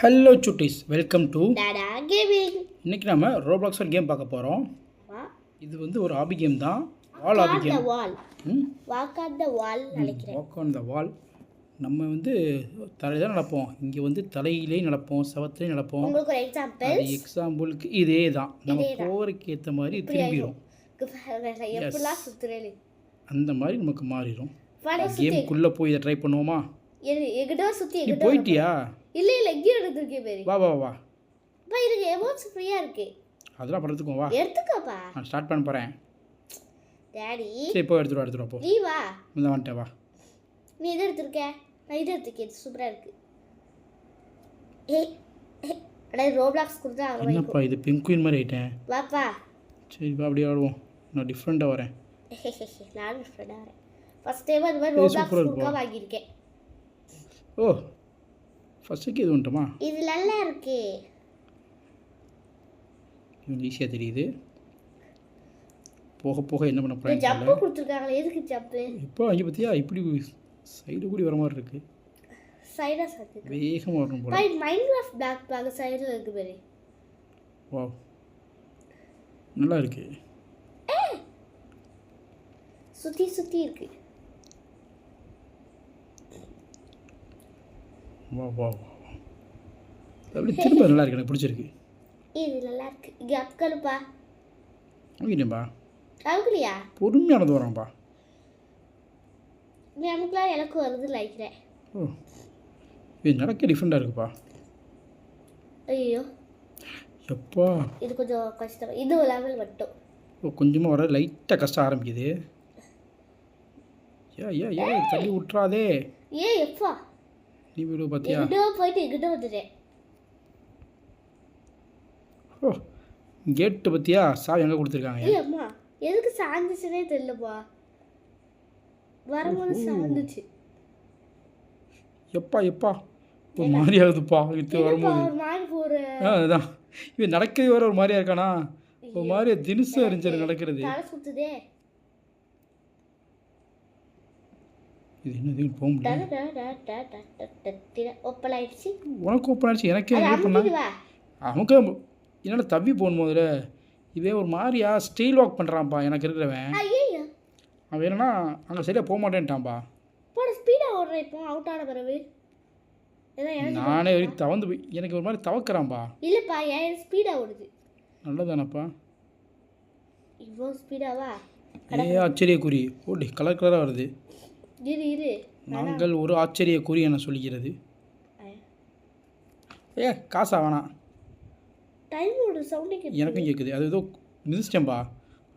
Hello Chutties, welcome to Tata gaming. இன்னைக்கு நம்ம Roblox ஒரு கேம் பார்க்க போகிறோம். இது வந்து ஒரு ஹாபி கேம் தான். Wall hobby game. Walk on the wall நினைக்கிறேன். Walk on the wall. நம்ம வந்து தலையில தான் நடப்போம். இங்கே வந்து தலையிலே நடப்போம், சவத்திலே நடப்போம். உங்களுக்கு ஒரு எக்ஸாம்பிளுக்கு இதே தான். நம்ம போகிறதுக்கு ஏற்ற மாதிரி திரும்பிடும். எப்படிலாம் சுத்துறேன் அந்த மாதிரி நமக்கு மாறிடும். கேமுக்குள்ளே போய் இதை ட்ரை பண்ணுவோமா? எங்கிட்ட சுற்றி நீ போயிட்டியா? இல்லை எங்கேயும் எடுத்துருக்கேன் பேரு. வா வா வா. அப்பா இருக்கு, எமோட்ஸ் ஃப்ரீயாக இருக்கு. அதெல்லாம் படுத்துக்கோ, வா எடுத்துக்கோப்பா. நான் ஸ்டார்ட் பண்ண போகிறேன். டாடி சரி, இப்போ எடுத்துட்டு போ. நீ வா. இந்த வந்துட்டேன், வா. நீ எது எடுத்துருக்க? நான் இது எடுத்துருக்கேன். இது சூப்பராக இருக்கு. அடா ரோப்ளாக்ஸ் கொடுத்தா என்னப்பா இது பெங்குயின் மாதிரி ஆயிட்டேன். வாப்பா. சரி வா, அப்படியே ஆடுவோம். நான் டிஃப்ரெண்ட்டாக வரேன். நானும் டிஃப்ரெண்ட்டாக வரேன். ஃபஸ்ட் டைம் அது மாதிரி ரோப்ளாக்ஸ் கொடுக்க வாங்கியிருக்கேன். ஓ, ஃபஸ்ட்டுக்கு இது வந்துட்டோமா? இது நல்லா இருக்கு. இது ஈஸியாக தெரியுது. போக போக என்ன பண்ண போகிறேன்? ஜம்ப் கொடுத்துருக்காங்களே, எதுக்கு ஜம்ப்? இப்போ அங்கே பார்த்தியா, இப்படி சைடு கூடி வர மாதிரி இருக்குது. சைடாக சாத்து வேகமாக வரணும் போல. மைன்கிராஃப்ட் பேக் பேக் சைடில் இருக்கு பாரு. வா, நல்லா இருக்கு. சுற்றி சுற்றி இருக்கு. வா வா வா. அப்படி திரும்ப நல்லா இருக்கு, எனக்கு பிடிச்சிருக்கு. இது நல்லா இருக்கு. இங்கே அப்கலுப்பா. அமுக்கிட்டேன்பா. அமுக்கலையா? பொறுமையானது வரான்ப்பா. நீ அமுக்கலாம், எனக்கு வருது லைக்கிறேன். ஓ, இது நடக்க டிஃப்ரெண்ட்டாக இருக்குப்பா. ஐயோ எப்பா, இது கொஞ்சம் கஷ்டம். இது ஒரு லெவல் மட்டும். ஓ, கொஞ்சமாக வர லைட்டாக கஷ்டம் ஆரம்பிக்குது. ஏ தள்ளி விட்றாதே. எப்பா நீ வீடு பார்த்தியா? எங்கிட்ட போயிட்டு எங்கிட்ட வந்துட்டேன். ஓ, கேட்டு பார்த்தியா? சாவி எங்கே கொடுத்துருக்காங்க? அம்மா எதுக்கு சாந்துச்சுனே தெரியலப்பா. வரும்போது சாந்துச்சு. எப்பா ஒரு மாதிரி ஆகுதுப்பா. இது வரும்போது ஒரு மாதிரி போகிற. அதுதான், இவன் நடக்கிறது வேற ஒரு மாதிரியா இருக்கானா? ஒரு மாதிரி தினுசாக இருந்துச்சு நடக்கிறது. தலை சுத்துதே. இது என்னது? போக முடியல. ஓப்பன் ஆயிடுச்சு. உனக்கு ஓப்பன் ஆயிடுச்சு, எனக்கே என்ன பண்ணா? அவனுக்கு என்னடா தவி போகணும் போதில். இதே ஒரு மாதிரியா ஸ்டைல் வாக் பண்ணுறான்ப்பா எனக்கு இருக்கிறவன். அவன் என்னன்னா அங்கே சரியாக போக மாட்டேன்ட்டான்ப்பா. ஸ்பீடாக ஓடுறேன் இப்போ அவுட் ஆன பிறகு. நானே வரைக்கும் தவந்து போய் எனக்கு ஒரு மாதிரி தவக்கிறான்ப்பா. இல்லைப்பா, ஏன் ஸ்பீடாக ஓடுது? நல்லதானப்பா. இவ்வளோ ஸ்பீடாவா? ஆச்சரியக்குறி ஓடி கலர் கலராக வருது. இரு நாங்கள் ஒரு ஆச்சரியக்குறி என சொல்கிறது. காசா வேணாம். டைமோட சவுண்டே கேட்குது. எனக்கும் கேட்குது. அது ஏதோ மிதிச்சிட்டேன்பா.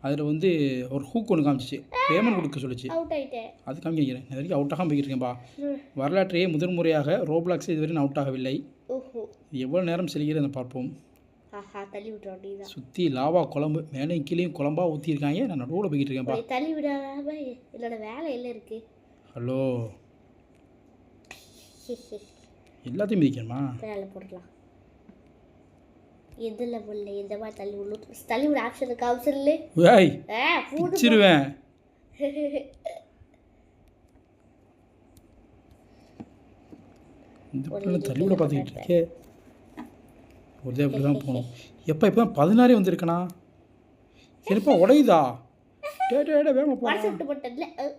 அதில் வந்து ஒரு ஹூக் ஒன்று காமிச்சிச்சு, பேமெண்ட் கொடுக்க சொல்லிச்சு. அவுட் ஆகிட்டேன். அது காமிக்கிறேன். இது வரைக்கும் அவுட்டாக போய்கிட்டு இருக்கேன்பா. வரலாற்றையே முதன்முறையாக ரோப்ளாக்ஸ் இதுவரை நான் அவுட் ஆகவில்லை. எவ்வளோ நேரம் செல்கிறது பார்ப்போம். தள்ளி விட்டுறோம். சுற்றி லாவா குழம்பு மேலே கீழேயும் குழம்பா ஊற்றிருக்காங்க. நான் நடுவில் போய்கிட்டு இருக்கேன்ப்பா. தள்ளி விடாம என்னோட வேலை எல்லாம் இருக்குது. ஹலோ, எல்லாத்தையும் மிதிக்கணுமா? வேலை போடலாம். எதில் போடல, எந்த மாதிரி தள்ளி விட ஆப்ஷன் இருக்கு. ஆப்ஷன் இல்லை. பிடிச்சிருவேன். இந்த பிள்ளை தள்ளி விட பார்த்துக்கிட்டு இருக்கே. ஒரே அப்படி தான் போகணும். இப்போ தான் 16 வந்திருக்கண்ணா. சரிப்பா, உடையுதா? வேகமாக போகலாம்.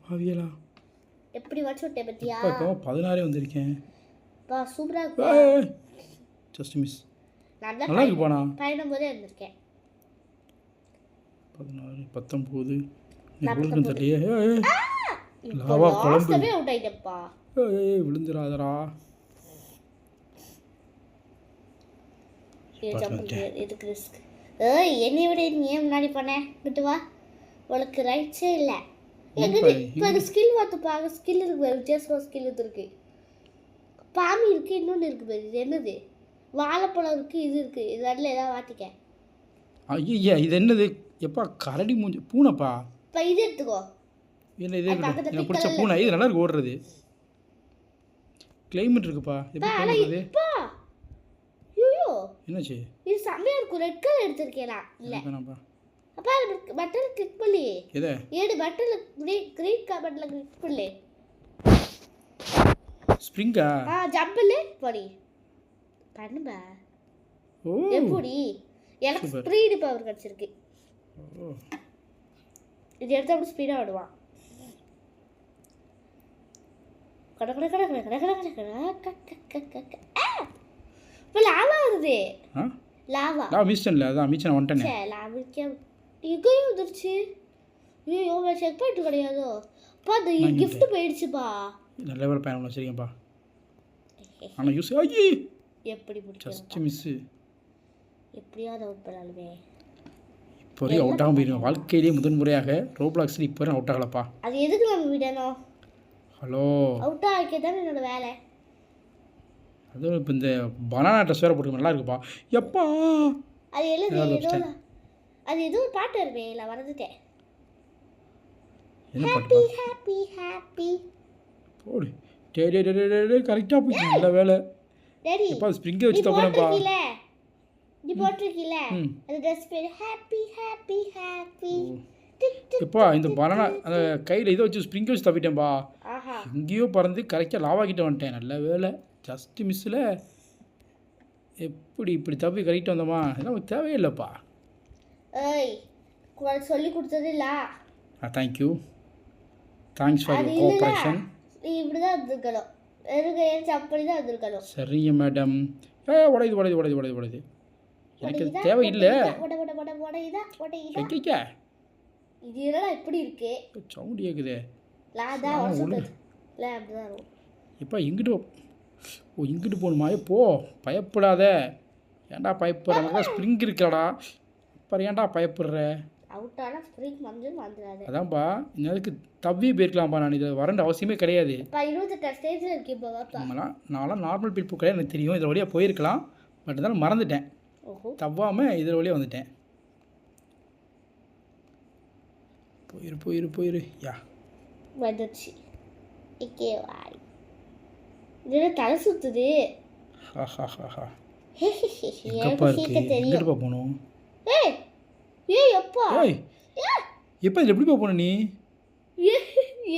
பாவியலா, எப்படி வாட்ச் விட்டேன் பத்தியா? இப்போ 16 வந்திருக்கேன். சூப்பராக இருக்கு. Just miss. நல்லா இருக்கு போனா. 19 வந்திருக்கேன். 16 19 உங்களுக்கு தெரியலையே. லாவா குழம்பு அவுட் ஆயிட்டப்பா. விழுந்துராதடா. இதுக்கு ரிஸ்க். என்னை விட நீ ஏன் முன்னாடி பண்ண? விட்டு வா, உனக்கு ரைட்ஸே இல்லை. இப்போ அது ஸ்கில் பார்த்துப்பா. ஸ்கில் இருக்கு பாரு, வித்தியாசமாக ஸ்கில் இருக்குது. பாம்பு இருக்குது, இன்னொன்று இருக்குது பாரு. இது என்னது? வாழைப்பழம் இருக்குது, இது இருக்குது. இது அதில் ஏதாவது வாட்டிக்க. ஐயா, இது என்னது? எப்பா கரடி மூஞ்சி பூனைப்பா. இப்போ இது எடுத்துக்கோ. இல்லை, இது எனக்கு பிடிச்ச பூனை. இது நல்லா இருக்கு ஓடுறது. கிளைமேட் இருக்குப்பா. இப்போ ஐயோ என்னாச்சு? இது செம்மையாக இருக்கும். ரெட் கலர் எடுத்துருக்கேனா? இல்லை அப்பா, பட்டன் கிளிக் பண்ணி. எதை? பட்டன் கிரீன் பட்டனில் கிளிக் பண்ணி. ஸ்ப்ரிங்கா? ஜம்பில் போடி. பண்ணுபா. ஓ எப்படி எனக்கு Super. ஸ்பீடு பவர் கிடச்சிருக்கு. ஓ இது எடுத்து அப்படி ஸ்பீடாக விடுவான். கட கட கட கட கட கட கட கட கட. இப்போ லாவா வருது. ஆ லாவா நான் மிஸ்டன்ல அதான் மிச்சம் வந்துட்டேனே. சே லாவிக்கே இங்கேயும் வந்துருச்சு. ஐயோ செக் பண்ணிட்டு கிடையாதோ. அப்பா அந்த கிஃப்ட் போயிடுச்சுப்பா. நல்ல வேலை பயணம் வச்சிருக்கேன்ப்பா. ஆனால் யூஸ் ஆகி எப்படி பிடிக்கும் ஜஸ்ட் மிஸ்ஸு. எப்படியாவது அவுட் பண்ணாலுமே இப்போ வரையும் அவுட் ஆகாம போயிருக்கேன். வாழ்க்கையிலேயே முதன்முறையாக ரோப்ளாக்ஸில் இப்போ வரையும் அவுட் ஆகலப்பா. அது எதுக்கு நம்ம விடணும்? ஹலோ அவுட் ஆகிக்க தான் என்னோட வேலை. அதுவும் இப்போ இந்த பனானா ட்ரெஸ் வேறு போட்டு நல்லா இருக்குப்பா. எப்பா அது எழுது ஏதாவது ஏதோ வச்சிட்டேன். அது ஏதோ ஒரு பாட்டு வருமே இல்லை மறந்துட்டேன். என்ன ஹாப்பி பாட்டுப்பா? Happy happy. போடு டே டே டே டே டே கரெக்டாக போய் நல்ல வேலை. டேடி எப்பா ஸ்ப்ரிங்கை நீ வச்சு தப்புறேன்ப்பா. போட்டிருக்கீல நீ போட்டிருக்கீல ம் அது ட்ரெஸ் பேர் ஹாப்பி ஹாப்பி ஹாப்பி. எப்பா இந்த பனானா அந்த கையில் இதை வச்சு ஸ்ப்ரிங்கை வச்சு தப்பிட்டேன்ப்பா. ஆஹா எங்கேயோ பறந்து கரெக்டாக லாவா கிட்ட வந்துட்டேன். நல்ல வேலை ஜஸ்ட் மிஸ்ஸில். எப்படி இப்படி தப்பி கரெக்டாக வந்தோமா? இதெல்லாம் நமக்கு தேவையில்லைப்பா. ஏய் சொல்லி கொடுத்தது இல்ல. தேங்க்யூ தேங்க்ஸ் ஃபார் அது யூர் இல்லைல்ல கோஆப்ரேஷன். நீ இப்படி தான் வந்திருக்கணும். எதுக்கு ஏன் அப்படி தான் வந்திருக்கணும். சரிங்க மேடம். உடையுது உடையுது உடையுது உடையுது உடையுது. எனக்கு அது தேவையில்லை. வைக்க இது என்னடா இப்படி இருக்கு? சவுண்ட் கேட்குதே. லாதா ஆமா, வருஷம் ஒழுங்கு. இல்லை அப்படிதான் இருக்கும். எப்பா இங்கிட்டு ஓ இங்கிட்டு போகணுமா? போ பயப்படாத. ஏன்டா பயப்படுற? நமக்கு ஸ்ப்ரிங் இருக்காடா. அப்புறம் ஏன்டா பயப்படுற? அவுட் ஆனால் ஸ்ப்ரிங் மஞ்சள் வந்துடாது. அதான்ப்பா இன்னதுக்கு தவ்வி போயிருக்கலாம்ப்பா. நான் இதில் வரண்ட அவசியமே கிடையாது. இப்போ 28 ஸ்டேஜில் இருக்கு இப்போ வாப்பா. நான்லாம் நார்மல் பீப்புள் கிடையாது, எனக்கு தெரியும். இதில் வழியாக போயிருக்கலாம். பட் இருந்தாலும் மறந்துட்டேன். ஓஹோ தவ்வாமல் இதில் வழியாக வந்துட்டேன். போயிரு யா வந்துடுச்சு. இக்கே வாய் இது தலை சுத்துது. ஹா எனக்கு எங்கப்பா இருக்கு? சீக்கிரம் தெரியும். எங்கிட்டப்பா போகணும்? ஏய் ஏய் எப்பா ஏய் எப்போ இதில் எப்படிப்பா போன நீ?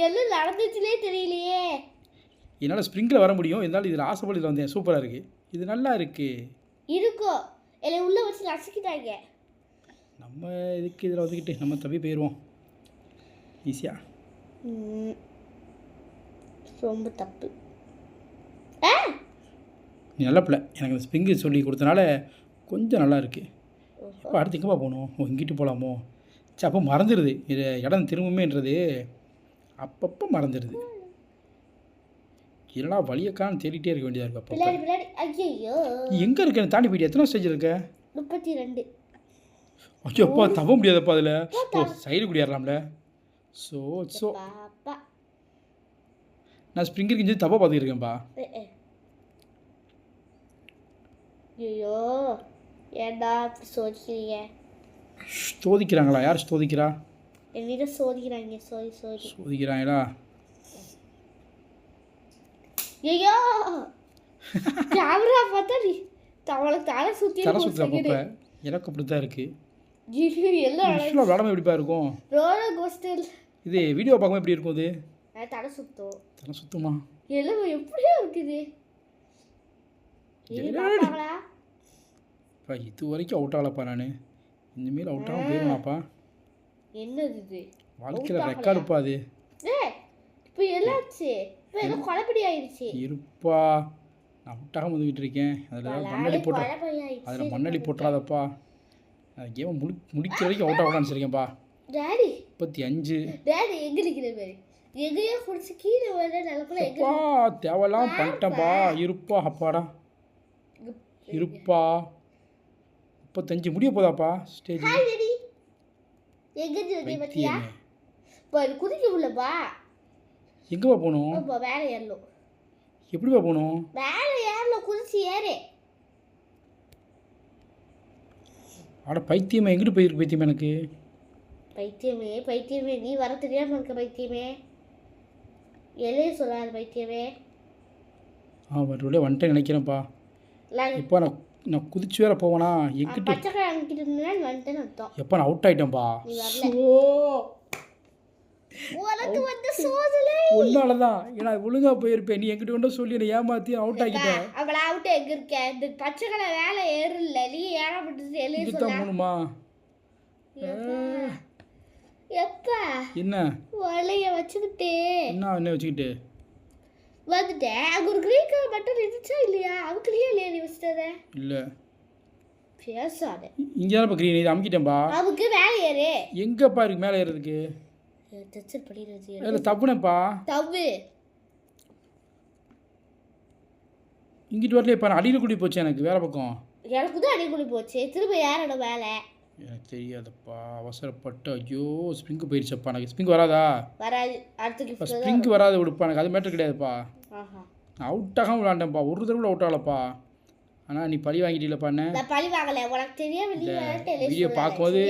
எல்லாம் நடந்துச்சுலே தெரியலையே. என்னால் ஸ்ப்ரிங்கில் வர முடியும். இருந்தாலும் இதில் ஆசைப்பட்டு இதில் வந்தேன். சூப்பராக இருக்குது. இது நல்லா இருக்குது. இருக்கோ இல்லை உள்ளே வச்சு நசுக்கிட்டாங்க. நம்ம இதுக்கு இதில் வந்துக்கிட்டு நம்ம தப்பி போயிடுவோம் ஈஸியாக. ரொம்ப தப்பு. நீ நல்ல பிள்ளை. எனக்கு இந்த ஸ்ப்ரிங்கு சொல்லி கொடுத்தனால கொஞ்சம் நல்லா இருக்குது. இப்போ அடுத்து எங்கேப்பா போகணும்? ஓ இங்கிட்டு போகலாமோ? சரி அப்போ மறந்துடுது. இது இடம் திரும்புமேன்றது அப்பப்போ மறந்துடுது. இல்லைனா வழியக்கான்னு தேடிட்டே இருக்க வேண்டியதாக இருக்கு. அப்போ பின்னாடி பின்னாடி ஐயோ எங்கே இருக்க? எனக்கு தாண்டி போயிட்டு எத்தனை ஸ்டேஜ் இருக்க? 32. ஐயோப்பா தவ முடியாதப்பா அதில். ஓ சைடு குடியாடலாம்ல. ஸோ பாப்பா நான் ஸ்ப்ரிங் இருக்குன்னு தப்பாக பார்த்துருக்கேன்ப்பா. ஐயோ ஏண்டா இப்படி சோதிக்கிறீங்க? சோதிக்கிறாங்களா? யார் சோதிக்கிறா? என்னிடம் சோதிக்கிறாங்க. சோதிக்கிறாங்களா? ஐயோ கேமரா பார்த்தா நீ அவளுக்கு தலை சுற்றி தலை சுற்றுற அப்பப்போ எனக்கு அப்படி தான் இருக்குது. எல்லாம் ஆக்சுவலாக விளாடாம எப்படிப்பா இருக்கும்? ரோலர் கோஸ்டர் இது வீடியோ பார்க்கும்போது எப்படி இருக்கும்? இது தலை சுத்தம் தலை சுத்தமா? எல்லாம் எப்படியோ இருக்குது. பார்ப்பாங்களா? இப்போ இது வரைக்கும் அவுட் ஆகலப்பா. நான் இனிமேல் அவுட் ஆகாமல் போயிடுவாப்பா. என்னது இது? வாழ்க்கையில் ரெக்கார்டுப்பா அது. இப்போ எல்லாச்சு இப்போ ஏதோ குழப்படி ஆயிடுச்சு. இருப்பா நான் அவுட் ஆகாமல் வந்துக்கிட்டு இருக்கேன். அதில் மண்ணடி போட்டா அதில் மண்ணடி போட்டுறாதப்பா. கேமை முடிக்கிற வரைக்கும் அவுட் ஆகலான்னு வச்சுருக்கேன்ப்பா. டாடி 35. டாடி எங்கே நிற்கிற மாதிரி எங்கேயோ குடிச்சு கீழே வர நிலக்குள்ள அப்பா தேவையெல்லாம் பண்ணிட்டேன்ப்பா. இருப்பா அப்பாடா இருப்பா. 35 முடிய போதாப்பா ஸ்டேஜ். ஹாய் டாடி எங்கே இருக்கு பத்தியா? இப்போ குதிக்க உள்ளப்பா. எங்கேப்பா போகணும்? இப்போ வேலை ஏறலும். எப்படிப்பா போகணும்? வேலை ஏறல குதிச்சு ஏறு. ஆட பைத்தியமா எங்கிட்டு போயிருக்கு? பைத்தியமா எனக்கு பைத்தியமே நீ வர தெரியாமல் இருக்க பைத்தியமே. எல்லையே சொல்லாத பைத்தியமே. மறுபடியும் வந்துட்டேன் நினைக்கிறேன்ப்பா. இப்போ நான் குதிச்சு வேற போவேனா? எங்கிட்ட பச்சைக்காய் அங்கிட்டு இருந்தா வந்துட்டேன்னு அர்த்தம். எப்போ நான் அவுட் ஆகிட்டேன்ப்பா. நீ வரல. ஓ உனக்கு வந்து சோதனை உன்னால தான் ஏன்னா ஒழுங்கா போயிருப்பேன் நீ என்கிட்ட கொண்டு சொல்லி என்னை ஏமாற்றி அவுட் ஆக்கிட்டேன். அவளை அவுட் எங்க இருக்க இந்த பச்சை கலர் வேலை ஏறல நீ ஏறப்பட்டு எழுதி இங்கே தான் போகணுமா? எப்பா என்ன வலைய வச்சுக்கிட்டே என்ன வச்சுக்கிட்டு வந்துட்டேன். அங்கே ஒரு கிரீன் கலர் பட்டன் இருந்துச்சா இல்லையா? அவக்குலயே இல்லையா நீ வச்சுட்டத? இல்லை பேசாத. இங்கே இப்போ க்ரீன் இது அமுக்கிட்டேன்பா. அவக்கு மேலே ஏறு. எங்கப்பா இருக்கு மேலே ஏறுறதுக்கு? டச்சர் பண்ணிடுறது இல்லை தப்புனேப்பா. தப்பு இங்கிட்டு வரலையேப்பா அடியில் கூட்டி போச்சு எனக்கு வேற பக்கம். எனக்கு தான் அடிக்குடி போச்சு திரும்ப யாரோட வேலை எனக்கு தெரியாதப்பா அவசரப்பட்டு. ஐயோ ஸ்ப்ரிங்கு போயிடுச்சப்பா. எனக்கு ஸ்ப்ரிங் வராதா? வராது. அடுத்த ஸ்ப்ரிங்கு வராது விடுப்பா. எனக்கு அது மேட்டர் கிடையாதுப்பா. ஆஹா நான் அவுட்டாகாமல் விளாண்டேன்ப்பா. ஒரு தடவை கூட அவுட் ஆகலப்பா. ஆனால் நீ பழி வாங்கிட்டீங்களப்பா. என்ன நான் பழி வாங்கல உனக்கு தெரியாம நீ வீடியோ பார்க்கும்போது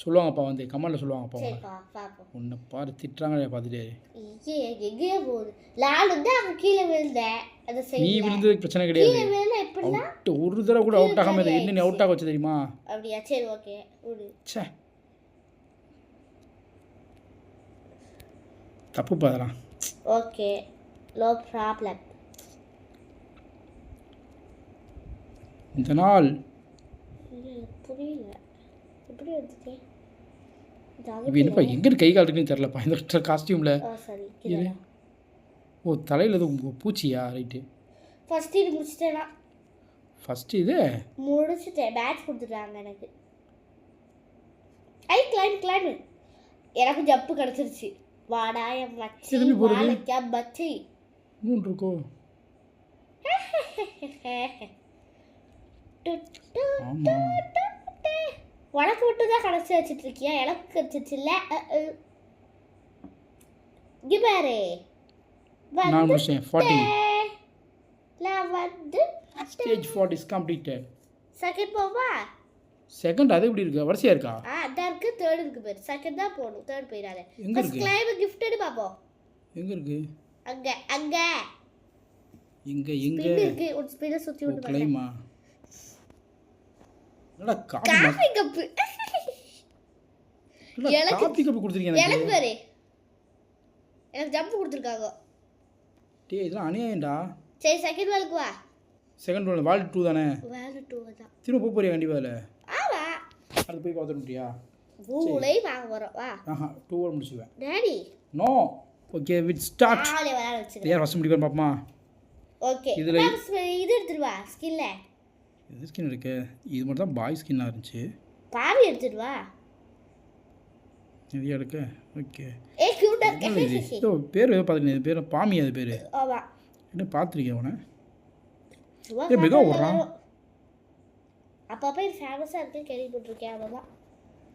சொல்லுவாங்கப்பா வந்து கமெண்ட்டில் சொல்லுவாங்கப்பா. சரிப்பா பாப்போம். உன்னை பாரு திட்டுறாங்க பார்த்துட்டு. எங்கேயே போகுது நான் தான் அங்கே கீழே விழுந்தேன். அதை நீ சரி விழுந்ததுக்கு பிரச்சனை கிடையாது. கீழே விழுந்தா எப்படின்னா அவுட் ஒரு தடவை கூட அவுட் ஆகாமல் இதை என்ன நீ அவுட் ஆக வச்சு தெரியுமா? அப்படியா? சரி ஓகே விடு. சே தப்பு பாதலாம். Okay no problem. இந்த நாள் புரியல எப்படி வந்துச்சு? இப்போ என்னப்பா எங்கே கை கால் இருக்குன்னு தெரிலப்பா இந்த காஸ்டியூமில். சரி ஓ தலையில் எதுவும் பூச்சியா? ரைட்டு ஃபஸ்ட்டு இது முடிச்சிட்டேனா? ஃபஸ்ட்டு இது முடிச்சிட்டேன். பேட்ச் கொடுத்துட்டாங்க எனக்கு. ஐ கிளைம் எனக்கு ஜப்பு கிடச்சிருச்சு. வாடா என் மச்சி திரும்பி போறது? வாழைக்கா மச்சி 3 இருக்கோ? ஆமாம் உனக்கு மட்டும் தான் கடைசி வச்சுட்டு இருக்கியா? எனக்கு கிடைச்சிச்சு இல்லை. இங்கே பாரு நான் முடிச்சேன் 40. நான் வந்து ஸ்டேஜ் 40 இஸ் கம்ப்ளீட்டட். செகண்ட் போவா? செகண்ட் அது எப்படி இருக்கு? வரிசையா இருக்கா? அதான் இருக்கு. தேர்ட் இருக்கு பேர். செகண்ட் தான் போகணும். தேர்ட் போயிடாத. எங்க ஃபர்ஸ்ட் இருக்கு? கிளைம் கிஃப்டட் பாப்போம். எங்கே இருக்கு? அங்க அங்க எங்கே ஸ்பின் இருக்கு. ஒரு ஸ்பின்னை சுத்தி விட்டு பாரு. கிளைமா என்னடா காஃபி கப். காப்பி கப் கொடுத்துருக்கீங்க எனக்கு பாரு. எனக்கு ஜம்ப் கொடுத்துருக்காங்க. டேய் இதெல்லாம் அநியாயம்டா. சரி செகண்ட் வேலுக்கு வா. செகண்ட் ஒன் வால் 2 தானே? வேலு 2 தான். திரும்ப போக போறியா கண்டிப்பாக அதில்? ஆவா அது போய் பார்த்துட முடியா? ஊலை வாங்க போறோம் வா. ஆஹா 2 ஓட முடிச்சுவேன். Daddy no okay with start. ஆளே வர வச்சிரு. யார் ஃபர்ஸ்ட் முடிக்கிறோம் பாப்பமா? ஓகே இதுல இது எடுத்துட்டு வா. ஸ்கில்ல இது ஸ்கின் இருக்கு. இது மட்டும் தான் பாய் ஸ்கின்னாக இருந்துச்சு. பாவி எடுத்துட்டு வா. இது எடுக்க ஓகே. கியூட்டா இதோ பேர் பார்த்துருக்கேன். இது பேர் பாமி. அது பேர் ஆமா என்ன பார்த்துருக்கேன் அவனை. சும்மா மெகா ஓடுறான். அப்பப்போ இது ஃபேமஸாக இருக்கு கேள்விப்பட்டிருக்கேன். அவ்வளோதான்.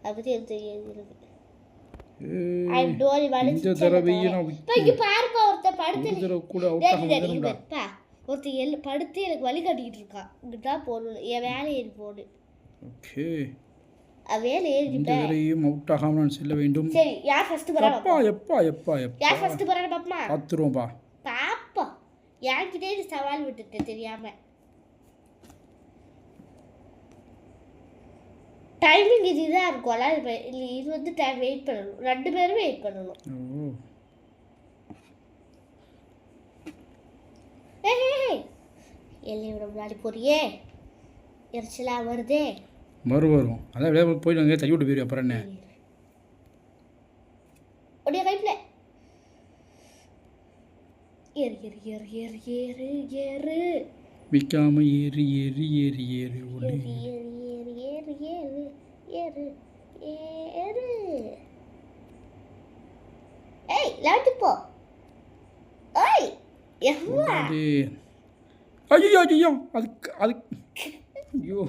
அதை பற்றி எனக்கு தெரியாது. இந்த தடவையும் நான் இங்கே பாருப்பா ஒருத்தர் படுத்து ஒரு தடவை கூட அவுட் ஆக முடியலடா. ஒருத்தர் படுத்து எனக்கு வழி காட்டிக்கிட்டு இருக்கான். இங்கிட்ட போகணும். என் வேலை ஏறி போடு. ஓகே வேலை இந்த ஏறிக்கிட்டேன். தடவையும் அவுட் ஆகாமல் நான் செல்ல வேண்டும். சரி யார் ஃபர்ஸ்ட் போறா? எப்பா எப்பா எப்பா எப்பா யார் ஃபர்ஸ்ட் போறான்னு பாப்பமா? பார்த்துருவோம்பா. பாப்பா யார்கிட்டே இது சவால் விட்டுட்டு தெரியாம. டைமிங் இதுதான் இருக்கும்ல. இல்லை இது வந்து டைம் வெயிட் பண்ணணும். 2 பேரும் வெயிட் பண்ணணும். ஓ எல்லையை விட முன்னாடி போறியே எரிச்சலாக வருதே. வரும் அதான் விளையாட போயிட்டு அங்கே தள்ளி விட்டு போயிரு. அப்புறம் என்ன உடைய கைப்பில் ஏறு ஏறு ஏறு ஏறு ஏறு ஏறு விற்காம ஏறு ஏறு ஏறு ஏறு ஒன்று ஏறு ஏறு ஏறு ஏறு ஏறு ஏறு. ஏய் லாட்டி போ. ஏய் எவ்வளோ ஐயோ ஐயோ அதுக்கு ஐயோ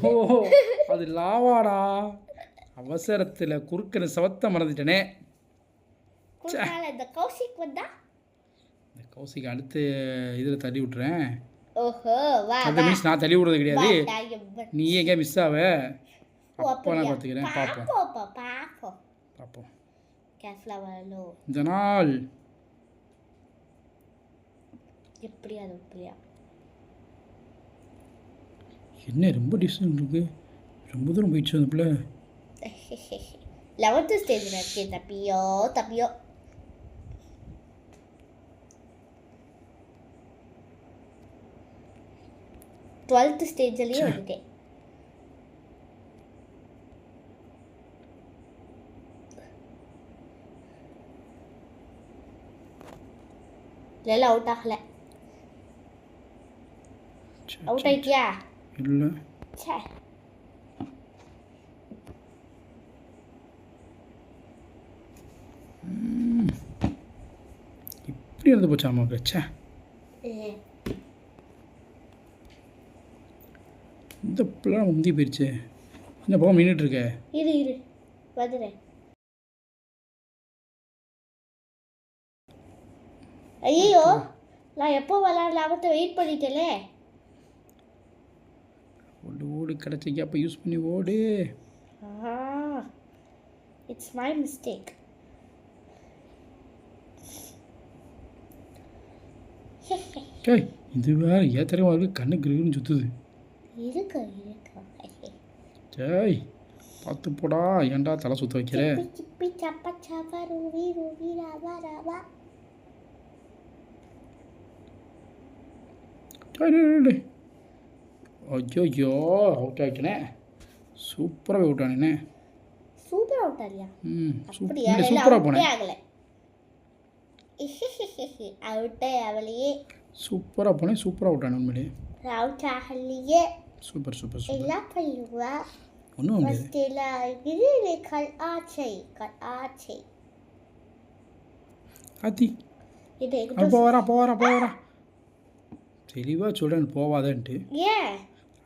அது லாவாடா. அவசரத்தில் குறுக்கிற சவத்தை மறந்துட்டேனே. இந்த கௌசிக் வந்தா இந்த கௌசிக் அடுத்து இதில் தள்ளி விட்டுறேன். ஓஹோ வா அந்த மிஸ் நான் தள்ளி விடுறது கிடையாது. வா நீ எங்கே மிஸ் ஆவ? அப்போ நான் பார்த்துக்கிறேன். பார்ப்போம் பாப்போம் பார்ப்போம். கேர்ஃபுல்லாக வரணும். இந்த நாள் எப்படியா அது எப்படியா? என்ன ரொம்ப டிஸ்டன்ஸ் இருக்கு. ரொம்ப தூரம் போயிடுச்சு அந்த பிள்ளை. 11th ஸ்டேஜில் இருக்கேன். தப்பியோ 12th ஸ்டேஜ்லயே வந்துட்டேன். இல்ல அவுட் ஆகல. அவுட் ஆயிட்டியா? இல்லை சே இப்படி இருந்து போச்சா அம்மாவுக்கு? ச்சே, இந்த பிள்ளை முந்தி போயிடுச்சு. இந்த பக்கம் நின்றுட்டு இருக்க. இரு இரு வந்துடுறேன். ஐயோ நான் எப்போ விளாட்லாமத்த வெயிட் பண்ணிட்டேலே. ஓடு ஓடு, கிடச்ச கேப்பை யூஸ் பண்ணி ஓடு. It's my mistake. டேய், இது வேறு ஏத்தரமா இருக்கு, கண்ணு கிருன்னு சுற்றுது. இருக்கு டேய் பார்த்து போடா, ஏன்டா தலை சுற்ற வைக்கிற? சிப்பி சப்பா சப்பா ரூவி ரூவி ராவா ராவா. ஐயோ அவுட் ஆகிட்டனே. சூப்பராக அவுட் ஆனேண்ணே. சூப்பர் அவுட் ஆலியா? அப்படியா? சூப்பராக போனேன். ஆகலை. அவுட்டே அவளையே. சூப்பராக போனேன், சூப்பராக அவுட் ஆனேன். உண்மையிலே அவுட் ஆகலையே. Super super super. என்ன பண்ணுவா? ஒன்றும் இது கல் ஆச்சை கல் ஆச்சை. ஆத்தி அப்போ வரா தெளிவாக சொல்கிறேன் போவாதன்ட்டு. ஏன்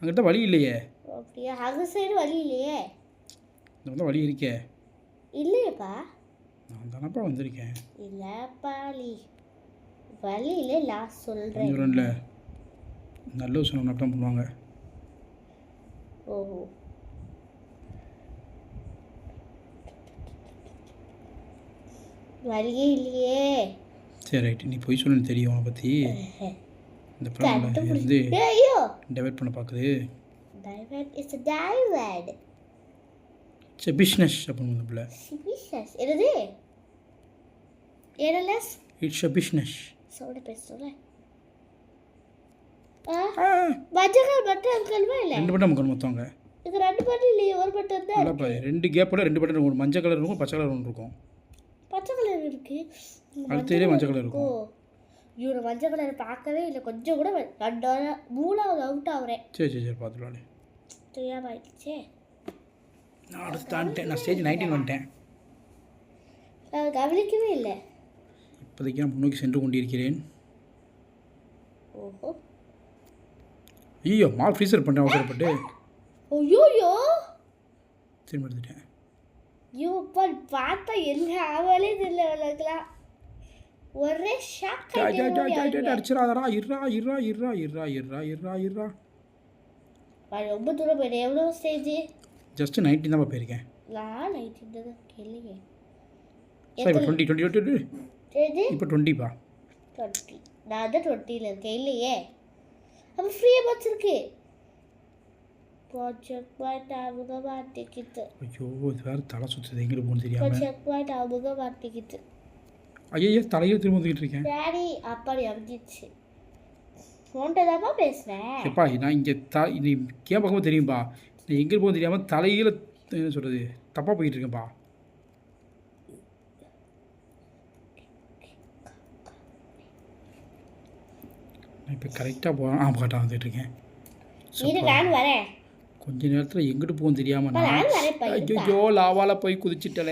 அங்கிட்ட வழி இல்லையே? அப்படியா? அது சைடு வழி இல்லையே. இந்த தான் வழி இருக்கே. இல்லையப்பா, நான் தானப்பா வந்திருக்கேன். இல்லைப்பா வழி இல்லை. லாஸ்ட் சொல்கிறேன். சொல்கிறேன்ல, நல்ல விஷயம் அப்படி தான் பண்ணுவாங்க. ஓஹோ, வழியே இல்லையே. சரி ரைட்டு, நீ போய் சொல்லணும்னு தெரியும் அவனை பற்றி. இந்த ப்ராப்ளம் வந்து ஐயோ டைவர்ட் பண்ண பார்க்குது. Divert is divert. சரி பிஸ்னஸ் அப்படின்னு வந்து பிள்ளை. பிஸ்னஸ் என்னது? ஏனலஸ் இட்ஸ் அ பிஸ்னஸ். சோட பேசுற மஞ்சள் பட்டன் அங்கல்வா இல்லை? 2 பட்டன் மக்கள் மொத்தவங்க. இது 2 பட்டன் இல்லையே, ஒரு பட்டன் தான். இல்லைப்பா, 2 கேப்போட 2 பட்டன். ஒரு மஞ்சள் கலர் இருக்கும், பச்சை கலர் ஒன்று இருக்கும். பச்சை கலர் இருக்கு, அடுத்தே மஞ்சள் கலர் இருக்கும். இவரை மஞ்சள் கலர் பார்க்கவே இல்லை கொஞ்சம் கூட. 3வது அவுட் ஆகுறேன். சரி பார்த்துலாலே. தெரியாம ஆயிடுச்சே. நான் அடுத்து நான் ஸ்டேஜ் 19 வந்துட்டேன். நான் கவனிக்கவே இல்லை. இப்போதைக்கு நான் முன்னோக்கி சென்று கொண்டிருக்கிறேன். ஓஹோ, ஐயோ மால் ஃப்ரீசர் பண்ணேன் அவசரப்பட்டு. ஐயோயோ திரும்ப எடுத்துட்டேன். ஐயோப்பா, பார்த்தா என்ன ஆவாலே தெரியல அவளுக்குலாம். ஒரே ஷாக். அடிச்சிடாதடா. இருறா. ரொம்ப தூரம் போயிட்டேன். எவ்வளோ ஸ்டேஜ்? ஜஸ்ட் 19 தான் போயிருக்கேன். நான் 19 தான் கேளுங்க. சார் இப்போ 20 இப்போ 20பா. 20 நான் தான் 20ல் இருக்கேன் இல்லையே. அப்போ ஃப்ரீயாக வச்சுருக்கு. ப்ராஜெக்ட் பாயிண்ட் அவங்க மாட்டிக்கிட்டு. ஐயோ இது வேறு தலை சுற்றுது, எங்கிட்ட போகணும்னு தெரியாமல். ப்ராஜெக்ட் பாயிண்ட் அவங்க மாட்டிக்கிட்டு. ஐயோ தலையில் திரும்ப வந்துக்கிட்டு இருக்கேன். டேடி அப்படி அமைஞ்சிச்சு. ஃபோன்கிட்ட தான்ப்பா பேசுகிறேன். எப்பா நான் இங்கே நீ கேம் பார்க்கும்போது தெரியும்பா, நான் எங்கே போக தெரியாமல் தலையில் என்ன சொல்கிறது தப்பாக போய்கிட்டு இருக்கேன்ப்பா. நான் இப்போ கரெக்டாக போகிறேன். கரெக்டாக வந்துட்டு இருக்கேன். நான் வரேன். கொஞ்ச நேரத்தில் எங்கிட்டு போகும் தெரியாமல் ஐயோ லாவால் போய் குதிச்சுட்டல.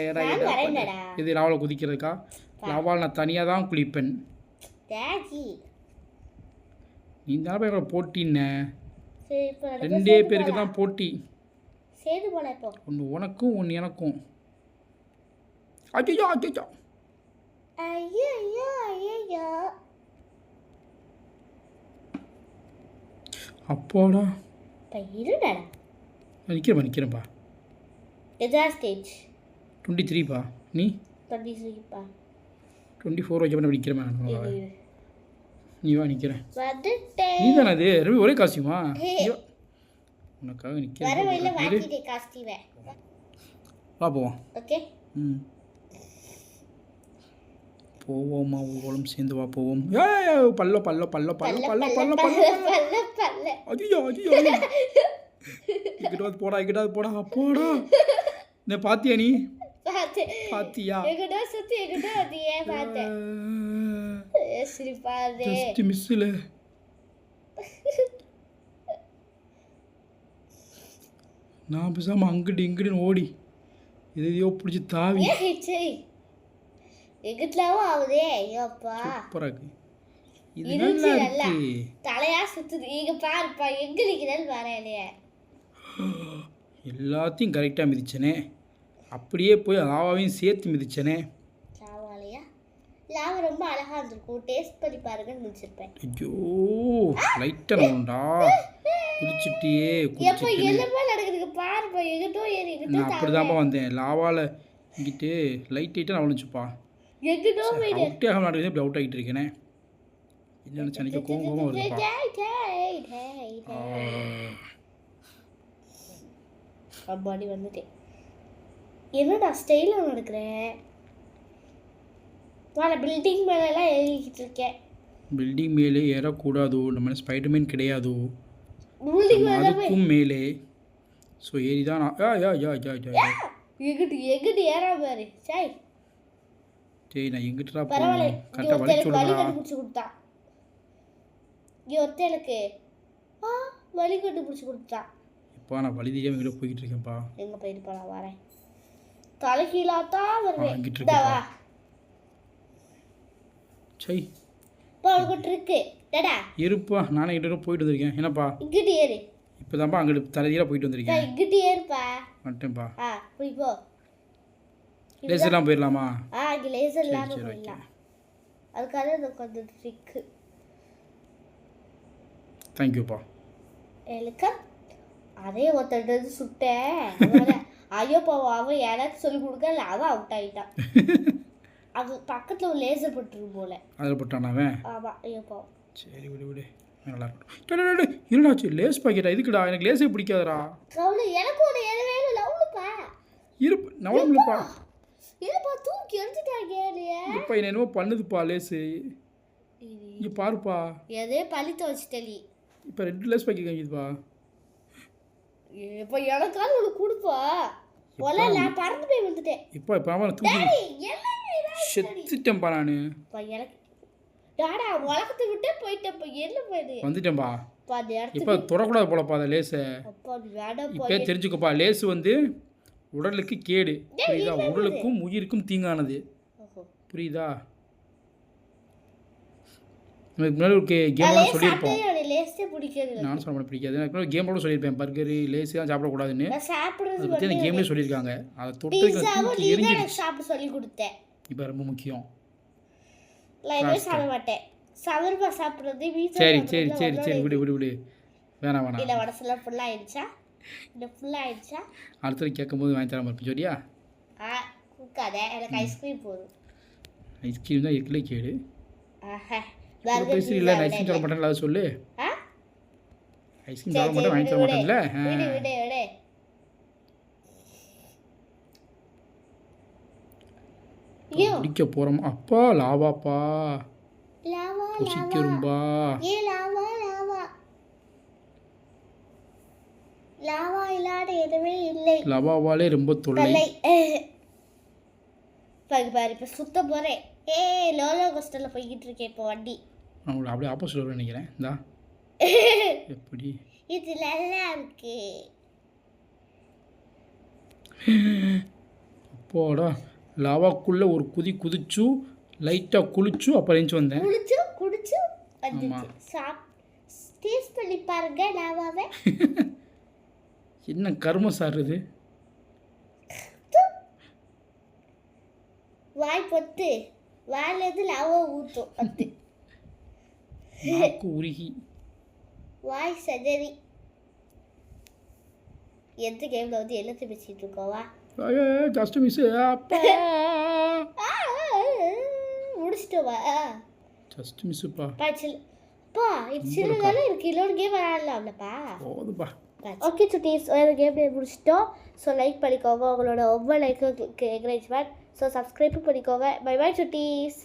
இது லாவால் குதிக்கிறதுக்கா? லாவால் நான் தனியாக தான் குளிப்பேன். நீ தானே போய் போட்டின்ன. 2 பேருக்கு தான் போட்டி. ஒன்று உனக்கும் ஒன்று எனக்கும். அப்போடா நிற்கிறேன்ப்பா. 23பா. நீ 24 வைக்க பண்ண நிற்கிறேன். நீ வா நிற்கிறேன். நீ தானே அது ரவி ஒரே காஸ்டியூமா? உனக்காக நிற்கிறேன். வா போவோம். போவோமா ஊர்வலம் சேர்ந்து வா போவோம். ஏய் பல்ல பல்ல பல்ல பல்ல பல்ல பல்ல பல்ல பல்ல ஐயோ ஐயோ இங்கிட்ட போடா போடா நீ பாத்தியா நீ பார்த்தேன். பாத்தியா எங்கிட்ட சுத்தி எங்கிட்ட வந்தியே பார்த்தேன். சிரிப்பாதே. ஜஸ்ட் மிஸ்ல நான் பேசாம அங்கிட்டு இங்கிட்டு ஓடி எதையோ பிடிச்சி தாவி சரி எங்கிட்டலாவும் ஆகுதே. ஐயோப்பா சூப்பரா இருக்கு. இது இருந்துச்சு நல்லா நல்லா இருக்கு. தலையா சுத்துது. இங்க பாருப்பா எங்க நிக்கிறேன்னு வரலையே. எல்லாத்தையும் கரெக்டாக மிதிச்சனே, அப்படியே போய் லாவாவையும் சேர்த்து மிதிச்சனே. லாவாலையா? லாவா ரொம்ப அழகா இருந்திருக்கும். டேஸ்ட் பண்ணி பாருங்கன்னு நினைச்சிருப்பேன். ஐயோ லைட்டாக நோண்டா குதிச்சுட்டியே எப்ப எல்லாமே நடக்குதுக்கு பாருப்பா. எங்கிட்டோ ஏறி நான் அப்படிதான்ப்பா வந்தேன். லாவாவில் இங்கிட்டு லைட் லைட்டாக நான் விழுந்துச்சுப்பா. எங்கிட்டோ போயிடு. அவுட்டே ஆக மாட்டேங்குது. இப்படி அவுட் ஆகிட்டு இருக்கேனே. என்ன சனிக்க கோவமாக வருதுப்பா. அப்பாடி வந்துட்டேன். என்னடா ஸ்டைலாக நடக்கிறேன். நான் பில்டிங் மேலெல்லாம் ஏறிக்கிட்டு இருக்கேன். பில்டிங் மேலே ஏறக்கூடாதோ, நம்ம ஸ்பைடர்மேன் கிடையாதோ, பில்டிங் மேலே அதுக்கும் மேலே. ஸோ ஏறி தான் நான் எங்கிட்டு ஏறா பாரு. சாய் சரி நான் எங்கிட்டா பரவாயில்ல. போகணும். கரெக்டாக வழி வழி சொல்லுடா. கண்டுபிடிச்சு கொடுத்தா. இங்கே ஒருத்தனுக்கு வழி கண்டுபிடிச்சு கொடுத்தா. இப்போ நான் வழி தெரியாமல் எங்கிட்ட போய்கிட்டு இருக்கேன்ப்பா. எங்கே போயிருப்பா? நான் வரேன். தலைகீழாத்தான் வருவேன். வாங்கிட்டு இந்தா இருக்கேன்ப்பா. வா. சரி இப்போ அவனுக்கு ட்ரிக்கு டடா. இருப்பா நானே கிட்ட போயிட்டு வந்திருக்கேன். என்னப்பா இங்கிட்டு ஏறு. இப்போ தான்ப்பா அங்கிட்டு தலைதீராக போயிட்டு வந்திருக்கேன். இங்கிட்டு ஏறுப்பா. வந்துட்டேன்ப்பா. போய் போ. லேசர்லாம் போயிடலாமா? இங்கே லேசர் இல்லாமல் சரி, போயிடலாம். அதுக்காக இந்த கொஞ்சம் ட்ரிக்கு. தேங்க்யூப்பா. எனக்கு அதே ஒருத்தர் சுட்டேன். ஐயோப்பா அவன் எனக்கு சொல்லிக் கொடுக்க அவன் அவுட் ஆகிட்டான். அது பக்கத்தில் ஒரு லேசர் போட்டுருக்கு போல. அதில் போட்டானாவன்? ஆமாம். ஐயோப்பா சரி விடு நல்லா இருக்கட்டும். என்னடாச்சு லேஸ் பாக்கெட்டா? இதுக்குடா எனக்கு லேஸே பிடிக்காதடா. கவுளு எனக்கு ஒரு எது வேணும் லவுலுப்பா. இருப்பு நவளப்பா. ஏப்பா தூக்கி எரிஞ்சிட்டாங்க. இப்போ என்ன என்னமோ பண்ணுதுப்பா லேஸு. இங்கே பாருப்பா. எதே பழித்த வச்சுட்டலி. இப்போ 2 லேஸ் பாக்கெட் காமிக்குதுப்பா. இப்போ எனக்காவது ஒன்று கொடுப்பா. ஒல நான் பறந்து போய் வந்துட்டேன். இப்போ அவன் தூக்கி செத்துட்டேன்ப்பா நான். எனக்கு டாடா உலகத்தை விட்டே போயிட்டேன். என்ன போயிடு வந்துட்டேன்ப்பா. அந்த இடத்துக்கு இப்போ தொடக்கூடாது போலப்பா அந்த லேஸை. அப்பா வேடாம். இப்போ தெரிஞ்சுக்கப்பா, லேஸ் வந்து உடலுக்கு கேடு. புரியுதா? உடலுக்கும் உயிருக்கும் தீங்கானது. புரியுதா? எனக்கு முன்னாடி ஒரு கேமோட சொல்லியிருப்போம். நானும் சொல்ல பிடிக்காது. எனக்கு கேமோட சொல்லியிருப்பேன் பர்கரு லேஸு தான் சாப்பிடக்கூடாதுன்னு. அதை பற்றி அந்த கேம்லேயே சொல்லியிருக்காங்க. அதை தொட்டு எரிஞ்சிடுச்சு. சாப்பிட சொல்லி கொடுத்தேன். இப்போ ரொம்ப முக்கியம். சாப்பிட மாட்டேன். சவர்மா சாப்பிட்றது சரி விடு வேணாம் இல்லை. வடசெல்லாம் ஃபுல்லாக ஆயிடுச்சா? இல்லை ஃபுல்லாக ஆயிடுச்சா? அடுத்த கேட்கும்போது வாங்கி தராமல் இருப்பேன். சரியா? கொடுக்காத. எனக்கு ஐஸ்கிரீம் போதும். ஐஸ்கிரீம் தான் இருக்கலே கேடு. பர்கர் இல்லை ஐஸ்கிரீம் சாப்பிட மாட்டேன்ல, அதை சொல்லு. ஐஸ்கிரீம் சாப்பிட மாட்டேன், வாங்கி தர மாட்டேன்ல. விடு. குடிக்க போகிறோம். அப்பா லாவாப்பா. புசிக்கிறோம்பா. லாவா இல்லாத எதுவுமே இல்லை. லவாவாலே ரொம்ப தொல்லை. பாரு இப்போ சுத்த போகிறேன். லோலோ கோஸ்டரில் போய்கிட்டு இருக்கேன் இப்போ வண்டி. நான் உங்களை அப்படியே ஆப்போசிட் வருவேன் நினைக்கிறேன். இந்தா எப்படி இது நல்லா இருக்கு. அப்போடா லாவாக்குள்ளே ஒரு குதிச்சு லைட்டாக குளிச்சு அப்புறம் எழுந்து வந்தேன். குடிச்சு வந்துச்சு. டேஸ்ட் பண்ணி பாருங்க லாவாவை. என்ன கரும சாருது. வாய் பொத்து வாயிலிருந்து லாவா ஊற்றும். பத்து நாக்கு உருகி வாய் சஜரி. எந்த கேமில் வந்து எல்லாத்தையும் பேசிகிட்டு இருக்கோவா? Just miss. முடிச்சிட்டோவா? ஜஸ்ட் மிஸ்ஸுப்பா. இது சின்னதானே இருக்கு. இன்னொரு கேம் விளையாடலாம்லப்பா. போதுப்பா. ஓகே சுட்டீஸ், ஒரு கேம் முடிச்சிட்டோம். ஸோ லைக் பண்ணிக்கோங்க. உங்களோட ஒவ்வொரு லைக்கு என்கரேஜ்மெண்ட். ஸோ சப்ஸ்கிரைப் பண்ணிக்கோங்க. பை பை சுட்டீஸ்.